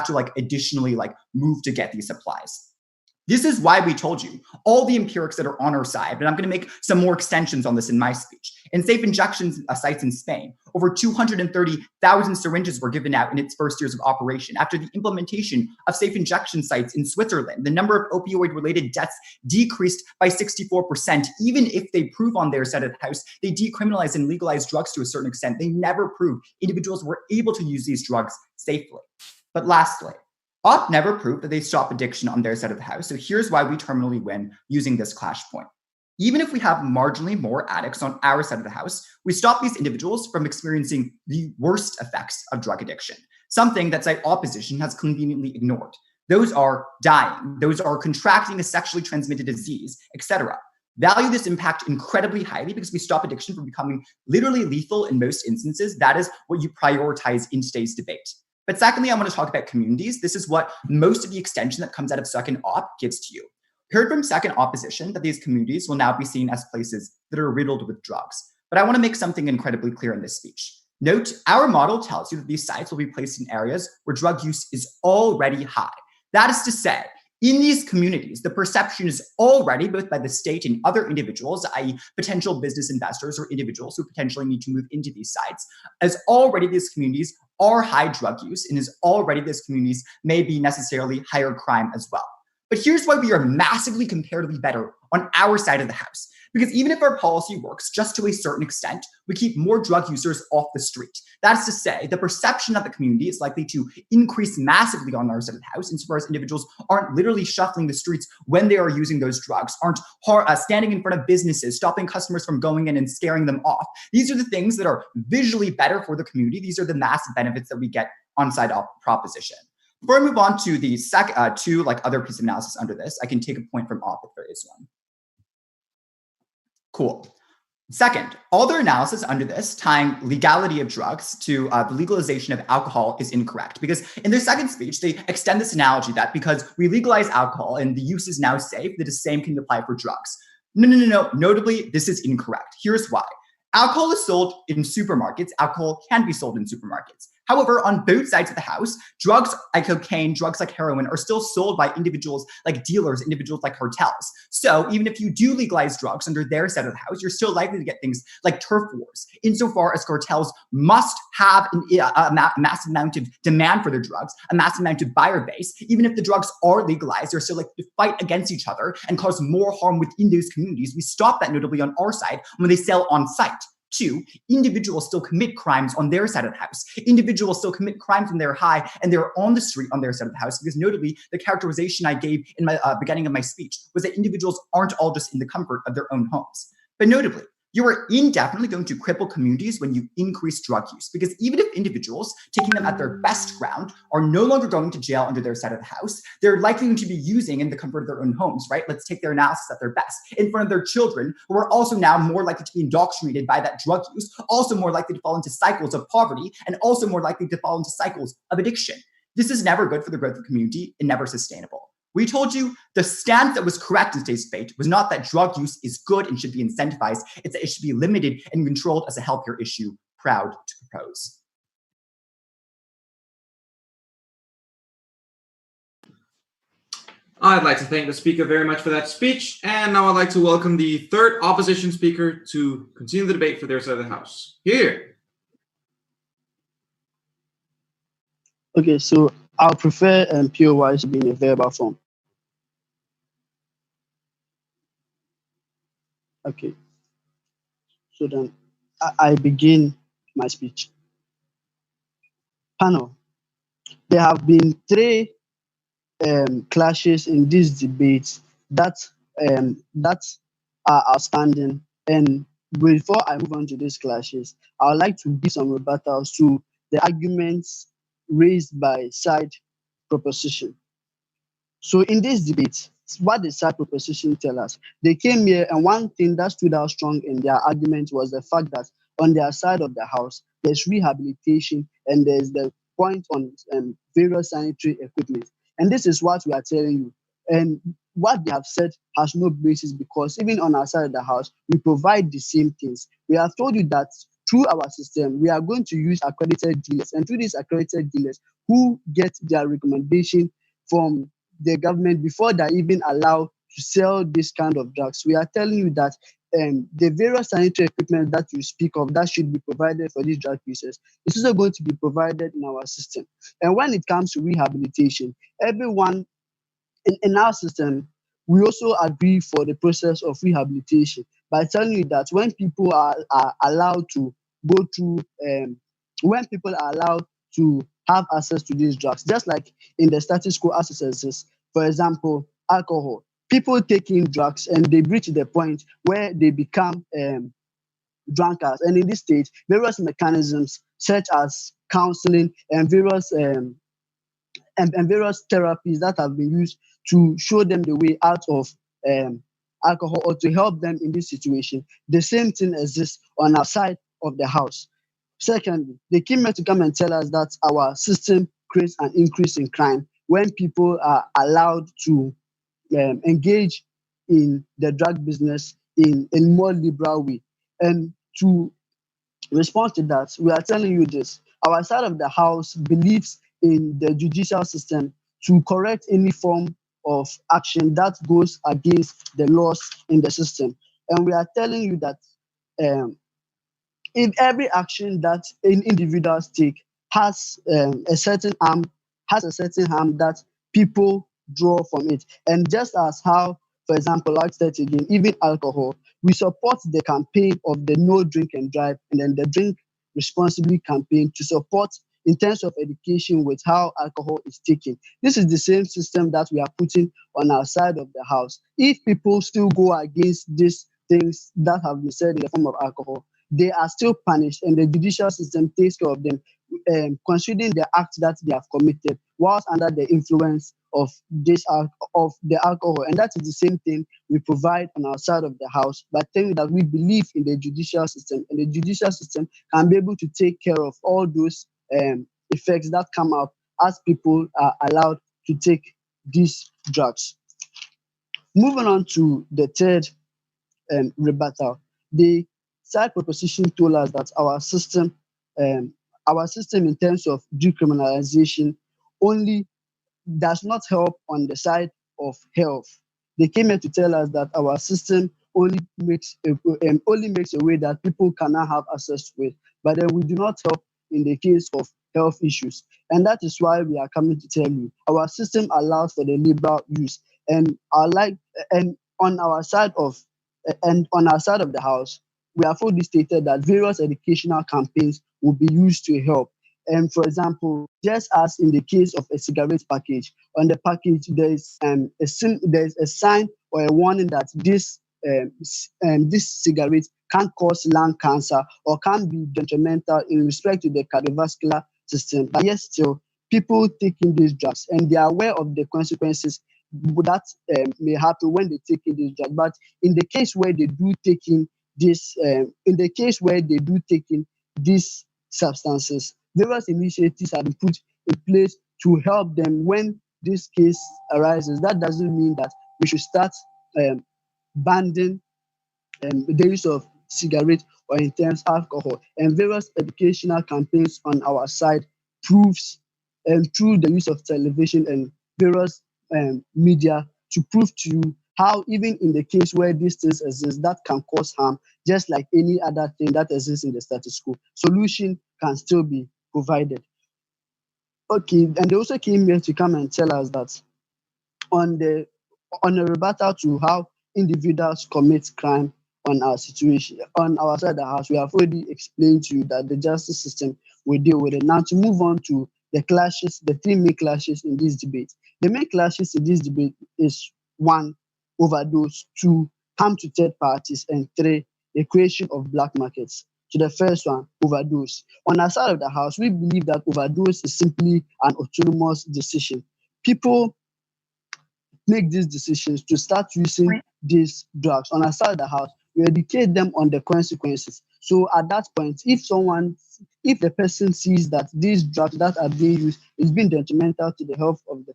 to additionally move to get these supplies. This is why we told you all the empirics that are on our side, but I'm going to make some more extensions on this in my speech. In safe injection sites in Spain, over 230,000 syringes were given out in its first years of operation. After the implementation of safe injection sites in Switzerland, the number of opioid-related deaths decreased by 64%. Even if they prove on their side of the House, they decriminalize and legalize drugs to a certain extent. They never prove individuals were able to use these drugs safely. But lastly, OP never proved that they stop addiction on their side of the House, so here's why we terminally win using this clash point. Even if we have marginally more addicts on our side of the House, we stop these individuals from experiencing the worst effects of drug addiction, something that side opposition has conveniently ignored. Those are dying, those are contracting a sexually transmitted disease, etc. value this impact incredibly highly because we stop addiction from becoming literally lethal in most instances. That is what you prioritize in today's debate. But secondly, I want to talk about communities. This is what most of the extension that comes out of second op gives to you. We heard from second opposition that these communities will now be seen as places that are riddled with drugs. But I want to make something incredibly clear in this speech. Note, our model tells you that these sites will be placed in areas where drug use is already high. That is to say, in these communities, the perception is already, both by the state and other individuals, i.e. potential business investors or individuals who potentially need to move into these sites, as already these communities are high drug use, and as already these communities may be necessarily higher crime as well. But here's why we are massively comparatively better on our side of the house. Because even if our policy works just to a certain extent, we keep more drug users off the street. That is to say, the perception of the community is likely to increase massively on our side of the house, insofar as individuals aren't literally shuffling the streets when they are using those drugs, aren't standing in front of businesses, stopping customers from going in and scaring them off. These are the things that are visually better for the community. These are the massive benefits that we get on side proposition. Before I move on to the two other piece of analysis under this, I can take a point from op if there is one. Cool. Second, all their analysis under this tying legality of drugs to the legalization of alcohol is incorrect, because in their second speech, they extend this analogy that because we legalize alcohol and the use is now safe, that the same can apply for drugs. No. Notably, this is incorrect. Here's why. Alcohol is sold in supermarkets. Alcohol can be sold in supermarkets. However, on both sides of the house, drugs like cocaine, drugs like heroin are still sold by individuals like dealers, individuals like cartels. So even if you do legalize drugs under their side of the house, you're still likely to get things like turf wars, insofar as cartels must have a massive amount of demand for their drugs, a massive amount of buyer base. Even if the drugs are legalized, they're still likely to fight against each other and cause more harm within those communities. We stop that notably on our side when they sell on site. Two, individuals still commit crimes on their side of the house. Individuals still commit crimes when they're high and they're on the street on their side of the house, because notably the characterization I gave in my beginning of my speech was that individuals aren't all just in the comfort of their own homes. But notably, you are indefinitely going to cripple communities when you increase drug use, because even if individuals, taking them at their best ground, are no longer going to jail under their side of the house, they're likely going to be using in the comfort of their own homes, right? Let's take their analysis at their best, in front of their children, who are also now more likely to be indoctrinated by that drug use, also more likely to fall into cycles of poverty, and also more likely to fall into cycles of addiction. This is never good for the growth of the community and never sustainable. We told you the stance that was correct in today's debate was not that drug use is good and should be incentivized. It's that it should be limited and controlled as a healthier issue. Proud to propose. I'd like to thank the speaker very much for that speech. And now I'd like to welcome the third opposition speaker to continue the debate for their side of the House. Here. Okay, so I'll prefer POY to be in a verbal form. Okay, so then I begin my speech. Panel, there have been three clashes in this debate that are outstanding. And before I move on to these clashes, I would like to give some rebuttals to the arguments raised by side proposition. So in this debate, what the side proposition tell us? They came here, and one thing that stood out strong in their argument was the fact that on their side of the house, there's rehabilitation and there's the point on various sanitary equipment. And this is what we are telling you. And what they have said has no basis, because even on our side of the house, we provide the same things. We have told you that through our system, we are going to use accredited dealers, and through these accredited dealers who get their recommendation from the government before they're even allowed to sell this kind of drugs. We are telling you that the various sanitary equipment that you speak of that should be provided for these drug users is also going to be provided in our system. And when it comes to rehabilitation, everyone in our system, we also agree for the process of rehabilitation by telling you that when people are allowed to go through, when people are allowed to have access to these drugs, just like in the status quo accesses, for example, alcohol. People taking drugs and they reach the point where they become drunkards. And in this stage, various mechanisms such as counseling and various therapies that have been used to show them the way out of alcohol or to help them in this situation, the same thing exists on our side of the house. Secondly, they came here to come and tell us that our system creates an increase in crime when people are allowed to engage in the drug business in a more liberal way. And to respond to that, we are telling you this. Our side of the house believes in the judicial system to correct any form of action that goes against the laws in the system. And we are telling you that um, if every action that individuals take has a certain harm that people draw from it. And just as how, for example, like that again, even alcohol, we support the campaign of the no drink and drive and then the drink responsibly campaign to support in terms of education with how alcohol is taken. This is the same system that we are putting on our side of the house. If people still go against these things that have been said in the form of alcohol, they are still punished, and the judicial system takes care of them, considering the act that they have committed whilst under the influence of of the alcohol. And that is the same thing we provide on our side of the house by telling you that we believe in the judicial system, and the judicial system can be able to take care of all those effects that come up as people are allowed to take these drugs. Moving on to the third rebuttal. The side proposition told us that um, our system in terms of decriminalization only does not help on the side of health. They came here to tell us that our system only makes a way that people cannot have access to it, but then we do not help in the case of health issues. And that is why we are coming to tell you our system allows for the liberal use. And our like and on our side of the house, we have fully stated that various educational campaigns will be used to help. And for example, just as in the case of a cigarette package, on the package there's a sign or a warning that this cigarette can cause lung cancer or can be detrimental in respect to the cardiovascular system. But yet still, people taking these drugs and they are aware of the consequences that may happen when they take in this drug. But in the case where they do taking these substances, various initiatives have been put in place to help them when this case arises. That doesn't mean that we should start banning the use of cigarette or intense alcohol. And various educational campaigns on our side proves through the use of television and various media to prove to you how even in the case where these things exist that can cause harm, just like any other thing that exists in the status quo, solution can still be provided. Okay, and they also came here to come and tell us that on the on a rebuttal to how individuals commit crime on our side of the house, we have already explained to you that the justice system will deal with it. Now to move on to the three main clashes in this debate. The main clashes in this debate is one, overdose; two, harm to third parties; and three, the creation of black markets. So the first one, overdose. On our side of the house, we believe that overdose is simply an autonomous decision. People make these decisions to start using these drugs on our side of the house. We educate them on the consequences. So at that point, if the person sees that these drugs that are being used is being detrimental to the health of the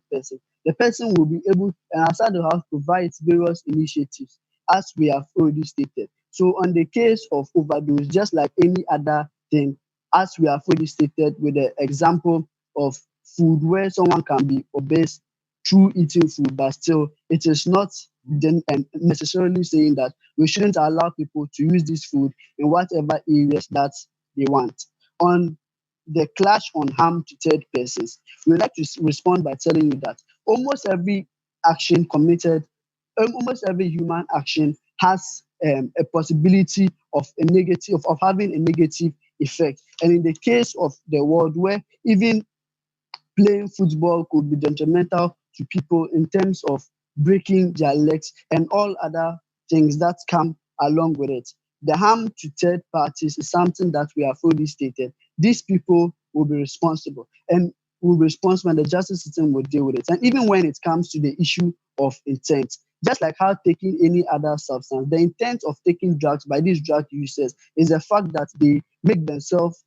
person will be able, and our side of the house provides various initiatives, as we have already stated. So on the case of overdose, just like any other thing, as we have already stated with the example of food where someone can be obese through eating food, but still it is not necessarily saying that we shouldn't allow people to use this food in whatever areas that they want. On the clash on harm to third persons, we would like to respond by telling you that almost every action committed, almost every human action has a possibility of having a negative effect. And in the case of the world where even playing football could be detrimental to people in terms of breaking their legs and all other things that come along with it. The harm to third parties is something that we have already stated. These people will be responsible and the justice system will deal with it. And even when it comes to the issue of intent, Just like how taking any other substance, the intent of taking drugs by these drug users is the fact that they make themselves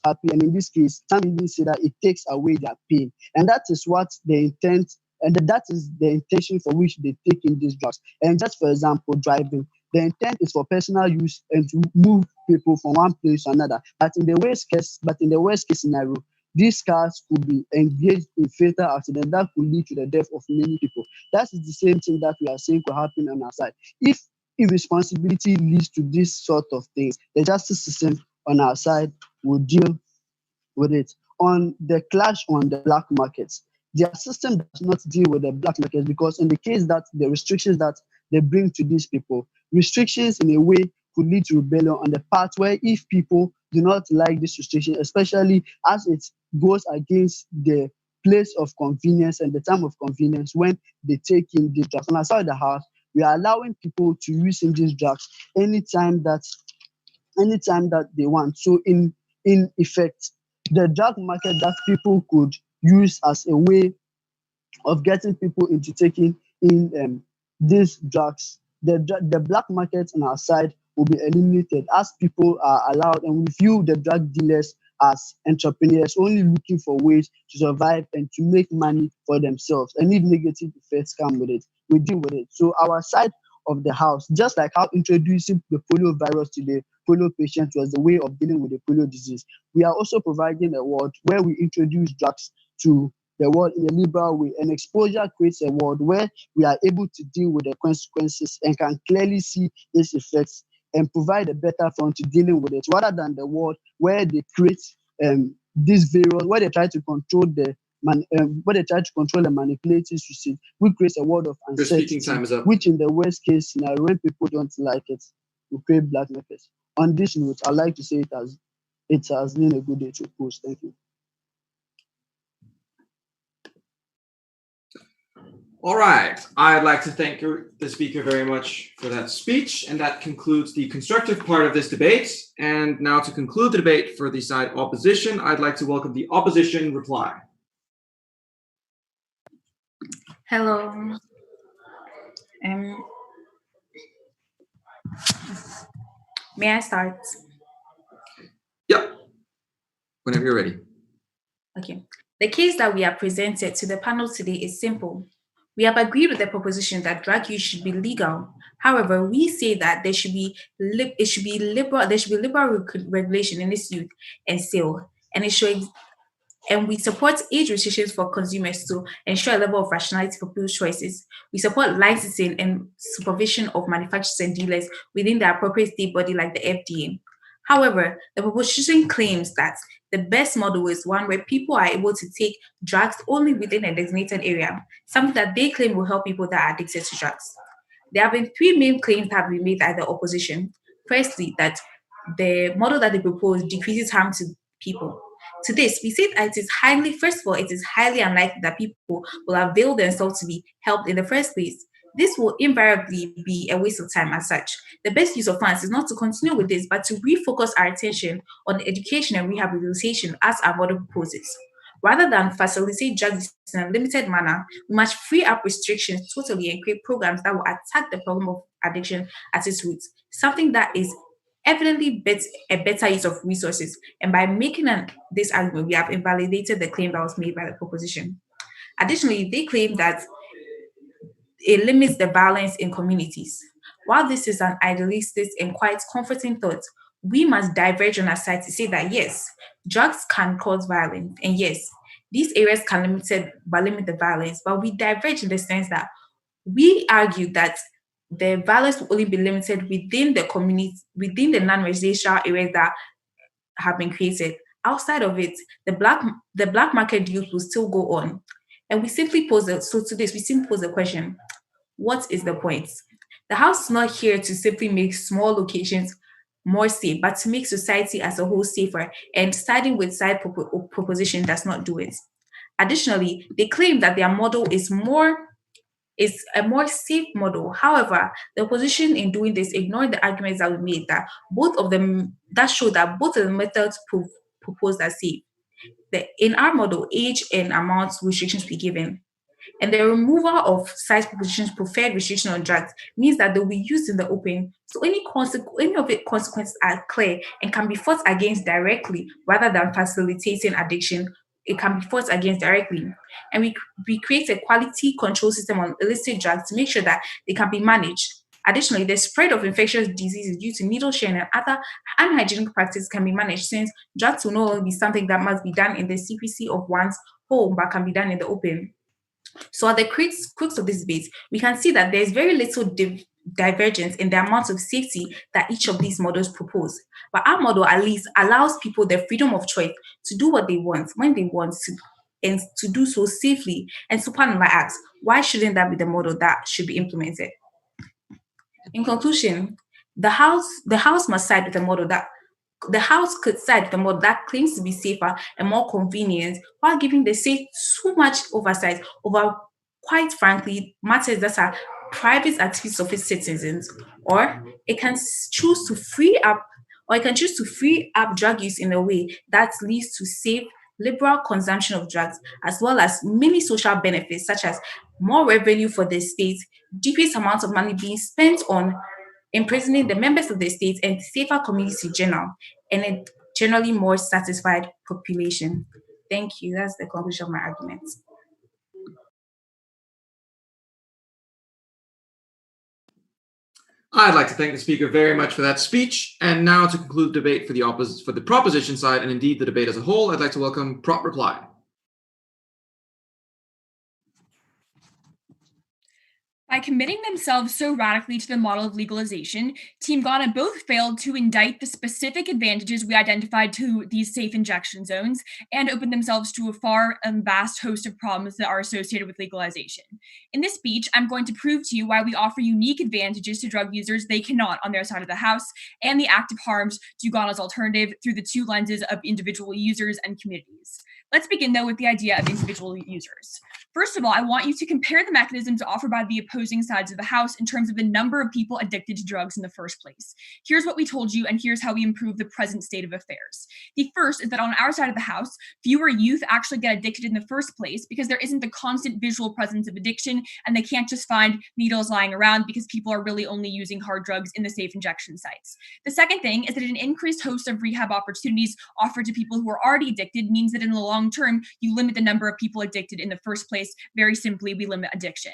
happy, and in this case, some even say that it takes away their pain, and that is what the intent, and that is the intention for which they take in these drugs. And just for example, driving, the intent is for personal use and to move people from one place to another. But in the worst case scenario, these cars could be engaged in fatal accident that could lead to the death of many people. That is the same thing that we are saying could happen on our side. If irresponsibility leads to this sort of things, the justice system on our side will deal with it. On the clash on the black markets, their system does not deal with the black markets, because in the case that the restrictions that they bring to these people, restrictions in a way could lead to rebellion on the part where if people do not like this restriction, especially as it goes against the place of convenience and the time of convenience when they take in these drugs. And outside the house, we are allowing people to use in these drugs anytime that they want. So in effect, the drug market that people could use as a way of getting people into taking in these drugs, the black market on our side will be eliminated, as people are allowed, and we view the drug dealers as entrepreneurs only looking for ways to survive and to make money for themselves. And if negative effects come with it, we deal with it. So our side of the house, just like how introducing the polio virus to the polio patients was the way of dealing with the polio disease, we are also providing a world where we introduce drugs to the world in a liberal way. And exposure creates a world where we are able to deal with the consequences and can clearly see its effects and provide a better front to dealing with it, rather than the world where they create this various, where they try to control and manipulate this usage, which creates a world of Your speaking uncertainty, time is up. which in the worst case scenario, when people don't like it, will create black markets. On this note, I'd like to say it has been a good day to post. Thank you. All right. I'd like to thank the speaker very much for that speech. And that concludes the constructive part of this debate. And now to conclude the debate for the side opposition, I'd like to welcome the opposition reply. Hello. May I start? Yep. Whenever you're ready. Okay. The case that we have presented to the panel today is simple. We have agreed with the proposition that drug use should be legal. However, we say that there should be liberal regulation in its use and sale, and we support age restrictions for consumers to ensure a level of rationality for people's choices. We support licensing and supervision of manufacturers and dealers within the appropriate state body like the FDA. However, the proposition claims that the best model is one where people are able to take drugs only within a designated area, something that they claim will help people that are addicted to drugs. There have been three main claims that have been made by the opposition. Firstly, that the model that they propose decreases harm to people. To this, we say that it is highly unlikely that people will avail themselves to be helped in the first place. This will invariably be a waste of time as such. The best use of funds is not to continue with this, but to refocus our attention on education and rehabilitation as our model proposes. Rather than facilitate drug use in a limited manner, we must free up restrictions totally and create programs that will attack the problem of addiction at its roots, something that is evidently a better use of resources. And by making this argument, we have invalidated the claim that was made by the proposition. Additionally, they claim that it limits the violence in communities. While this is an idealistic and quite comforting thought, we must diverge on our side to say that yes, drugs can cause violence, and yes, these areas can limit the violence, but we diverge in the sense that we argue that the violence will only be limited within the community, within the non-residential areas that have been created. Outside of it, the black market use will still go on. And we simply pose the question: what is the point? The house is not here to simply make small locations more safe, but to make society as a whole safer. And siding with side proposition does not do it. Additionally, they claim that their model is a more safe model. However, the opposition in doing this ignored the arguments that we made that both of them that show that both of the methods proposed are safe. In our model, age and amount restrictions be given. And the removal of science proposition's preferred restriction on drugs means that they'll be used in the open. So any of its consequences are clear and can be fought against directly rather than facilitating addiction. It can be fought against directly. And we create a quality control system on illicit drugs to make sure that they can be managed. Additionally, the spread of infectious diseases due to needle sharing and other unhygienic practices can be managed, since drugs will no longer be something that must be done in the secrecy of one's home but can be done in the open. So at the crux of this debate, we can see that there's very little divergence in the amount of safety that each of these models propose. But our model at least allows people the freedom of choice to do what they want when they want to, and to do so safely. And SuperNola asks, why shouldn't that be the model that should be implemented? In conclusion, the House must side with a model that the House could side with a model that claims to be safer and more convenient, while giving the state too much oversight over, quite frankly, matters that are private activities of its citizens. Or it can choose to free up drug use in a way that leads to safe, liberal consumption of drugs, as well as many social benefits such as more revenue for the state, decreased amounts of money being spent on imprisoning the members of the state, and safer communities in general, and a generally more satisfied population. Thank you. That's the conclusion of my argument. I'd like to thank the speaker very much for that speech. And now to conclude the debate for the proposition side, and indeed the debate as a whole, I'd like to welcome Prop Reply. By committing themselves so radically to the model of legalization, Team Ghana both failed to indict the specific advantages we identified to these safe injection zones and opened themselves to a far and vast host of problems that are associated with legalization. In this speech, I'm going to prove to you why we offer unique advantages to drug users they cannot on their side of the house, and the active harms to Ghana's alternative through the two lenses of individual users and communities. Let's begin, though, with the idea of individual users. First of all, I want you to compare the mechanisms offered by the opposing sides of the House in terms of the number of people addicted to drugs in the first place. Here's what we told you, and here's how we improve the present state of affairs. The first is that on our side of the House, fewer youth actually get addicted in the first place because there isn't the constant visual presence of addiction, and they can't just find needles lying around because people are really only using hard drugs in the safe injection sites. The second thing is that an increased host of rehab opportunities offered to people who are already addicted means that in the long term, you limit the number of people addicted in the first place. Very simply, we limit addiction.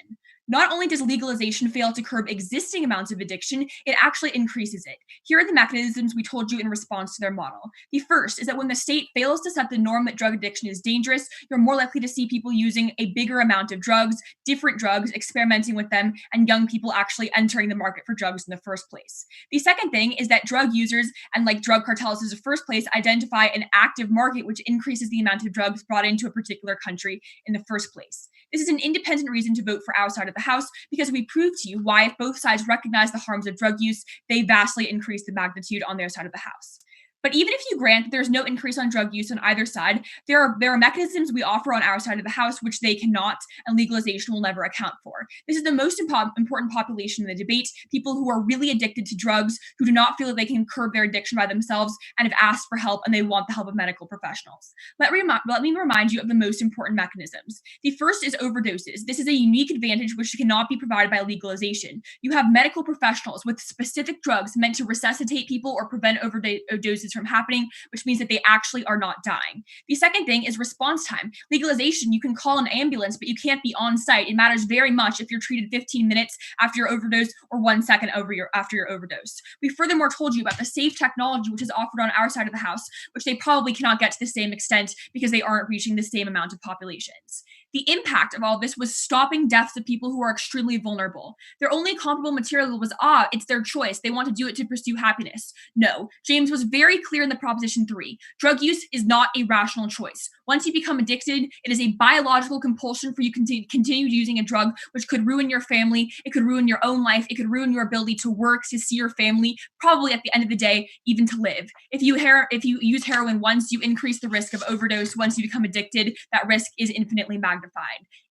Not only does legalization fail to curb existing amounts of addiction, it actually increases it. Here are the mechanisms we told you in response to their model. The first is that when the state fails to set the norm that drug addiction is dangerous, you're more likely to see people using a bigger amount of drugs, different drugs, experimenting with them, and young people actually entering the market for drugs in the first place. The second thing is that drug users and drug cartels as a first place identify an active market which increases the amount of drugs brought into a particular country in the first place. This is an independent reason to vote for our side of the House because we proved to you why, if both sides recognize the harms of drug use, they vastly increase the magnitude on their side of the House. But even if you grant that there's no increase on drug use on either side, there are mechanisms we offer on our side of the House which they cannot, and legalization will never account for. This is the most important population in the debate, people who are really addicted to drugs, who do not feel that they can curb their addiction by themselves and have asked for help, and they want the help of medical professionals. Let me remind you of the most important mechanisms. The first is overdoses. This is a unique advantage which cannot be provided by legalization. You have medical professionals with specific drugs meant to resuscitate people or prevent overdoses from happening, which means that they actually are not dying. The second thing is response time. Legalization, you can call an ambulance, but you can't be on site. It matters very much if you're treated 15 minutes after your overdose or 1 second after your overdose. We furthermore told you about the safe technology which is offered on our side of the House, which they probably cannot get to the same extent because they aren't reaching the same amount of populations. The impact of all this was stopping deaths of people who are extremely vulnerable. Their only comparable material was, it's their choice. They want to do it to pursue happiness. No, James was very clear in the Proposition 3. Drug use is not a rational choice. Once you become addicted, it is a biological compulsion for you to continue using a drug, which could ruin your family. It could ruin your own life. It could ruin your ability to work, to see your family, probably at the end of the day, even to live. If you use heroin once, you increase the risk of overdose. Once you become addicted, that risk is infinitely magnified.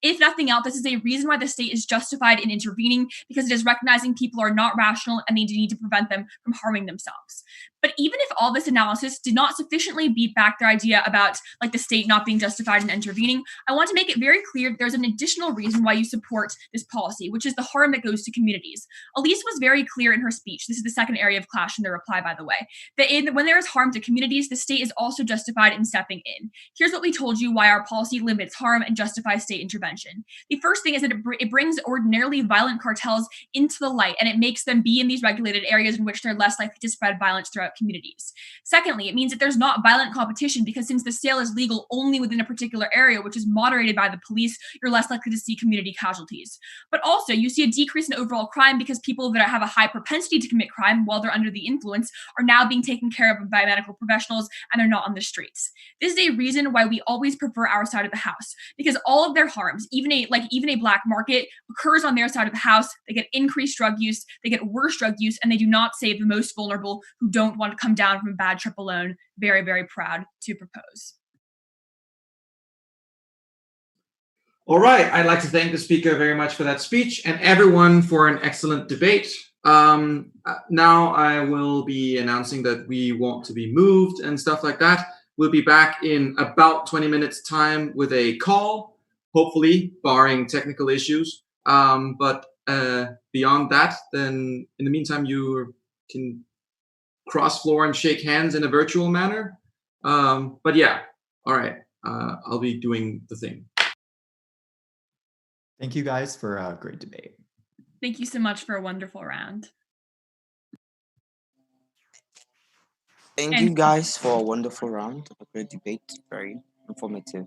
If nothing else, this is a reason why the state is justified in intervening, because it is recognizing people are not rational and they need to prevent them from harming themselves. But even if all this analysis did not sufficiently beat back their idea about like the state not being justified in intervening, I want to make it very clear that there's an additional reason why you support this policy, which is the harm that goes to communities. Elise was very clear in her speech. This is the second area of clash in the reply, by the way, that when there is harm to communities, the state is also justified in stepping in. Here's what we told you why our policy limits harm and justifies state intervention. The first thing is that it brings ordinarily violent cartels into the light, and it makes them be in these regulated areas in which they're less likely to spread violence throughout communities. Secondly, it means that there's not violent competition, because since the sale is legal only within a particular area, which is moderated by the police, you're less likely to see community casualties. But also, you see a decrease in overall crime because people that have a high propensity to commit crime while they're under the influence are now being taken care of by medical professionals, and they're not on the streets. This is a reason why we always prefer our side of the house, because all of their harms, even a black market, occurs on their side of the house. They get increased drug use, they get worse drug use, and they do not save the most vulnerable who don't want to come down from a bad trip alone. Very, very proud to propose. All right, I'd like to thank the speaker very much for that speech and everyone for an excellent debate. Now I will be announcing that we want to be moved and stuff like that. We'll be back in about 20 minutes time with a call, hopefully barring technical issues. But beyond that, then in the meantime, you can cross floor and shake hands in a virtual manner. But yeah, all right, I'll be doing the thing. Thank you guys for a great debate. Thank you so much for a wonderful round. Thank you guys for a wonderful round, a great debate, very informative.